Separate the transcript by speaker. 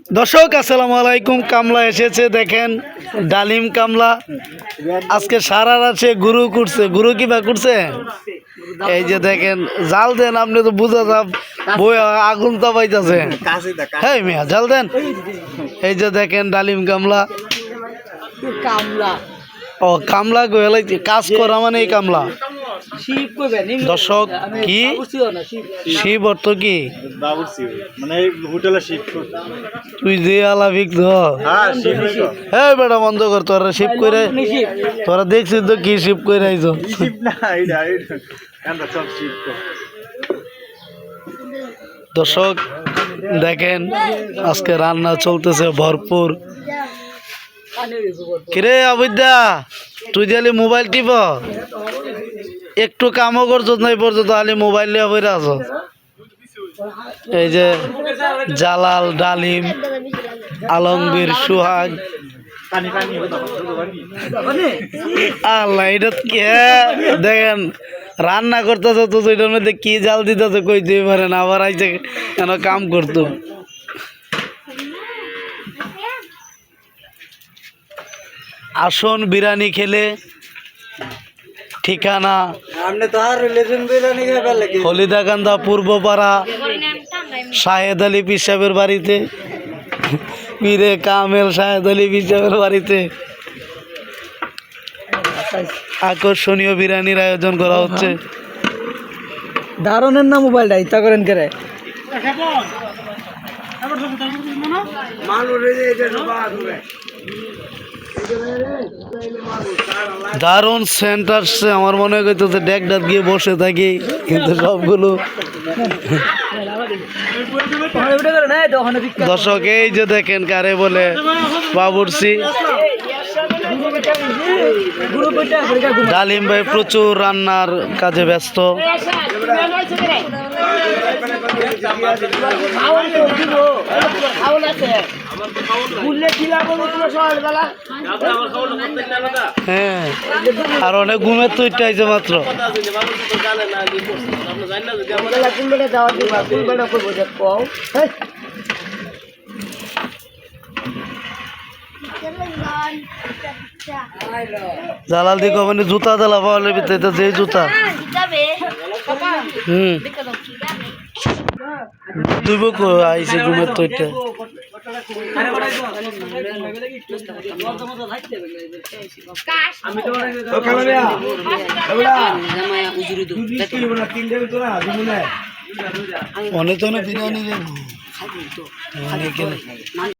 Speaker 1: দর্শক আসসালামু আলাইকুম। কামলা এসেছে, দেখেন ডালিম কামলা। আজকে সারা রাতে গুরু করছে। গুরু কিবা করছে, এই যে দেখেন জাল দেন। আপনি তো বুঝা যাব বই আগুন তাপাইতেছে। হ্যাঁ মিয়া জাল দেন। এই যে দেখেন ডালিম কামলা। ও কামলা গোয়ালাইছে, কাজ করা মানে এই কামলা। দর্শক কি শিব অর্থ কি? তুই যে আলা বিক হ্যাঁ বেটা বন্ধ কর। তোরা শিব করে, তোরা দেখছিস তো কি শিব করে আইছ। দর্শক দেখেন আজকে রান্না চলতেছে ভরপুর। কিরে অবিদ্যা, তুই যে মোবাইল টিপ একটু কামও করছো না পর্যন্ত আলি মোবাইল নিয়ে বইরা আছো। এই যে জালাল, ডালিম, আলমগীর, সুহাগ। আল্লাহ এটা কি দেখেন রান্না করতেছে তো এটার মধ্যে কি জাল দিতেছে কই দিতে পারে না। আবার আইছে কেন কাম করতো। আসন বিরিয়ানি খেলে, ঠিকানা হলিদাকান্দা পূর্বপাড়া শাহেদ আলী পীর সাহেবের বাড়িতে, পীরে কামেল শাহেদ আলী পীর সাহেবের বাড়িতে আকর্ষণীয় বিরিয়ানির আয়োজন করা হচ্ছে।
Speaker 2: দারুণের না মোবাইলটা ইচ্ছা করেন করে
Speaker 1: দারুণ সেন্ট আসছে। আমার মনে করতেছে ডেক ডাক গিয়ে বসে থাকি, কিন্তু সবগুলো দর্শক এই যে দেখেন কারে বলে বাবুর্চি। ডালিম ভাই প্রচুর রান্নার কাজে ব্যস্ত। হ্যাঁ আর অনেক ঘুমের তো ইচ্ছা হয়েছে মাত্র। জালাল দিকে মানে জুতা জ্বালা পাওয়ালে ভিতরে যে জুতা তুই আইসে ঘুমের তো এটা। অনেক তো বিরিয়ানি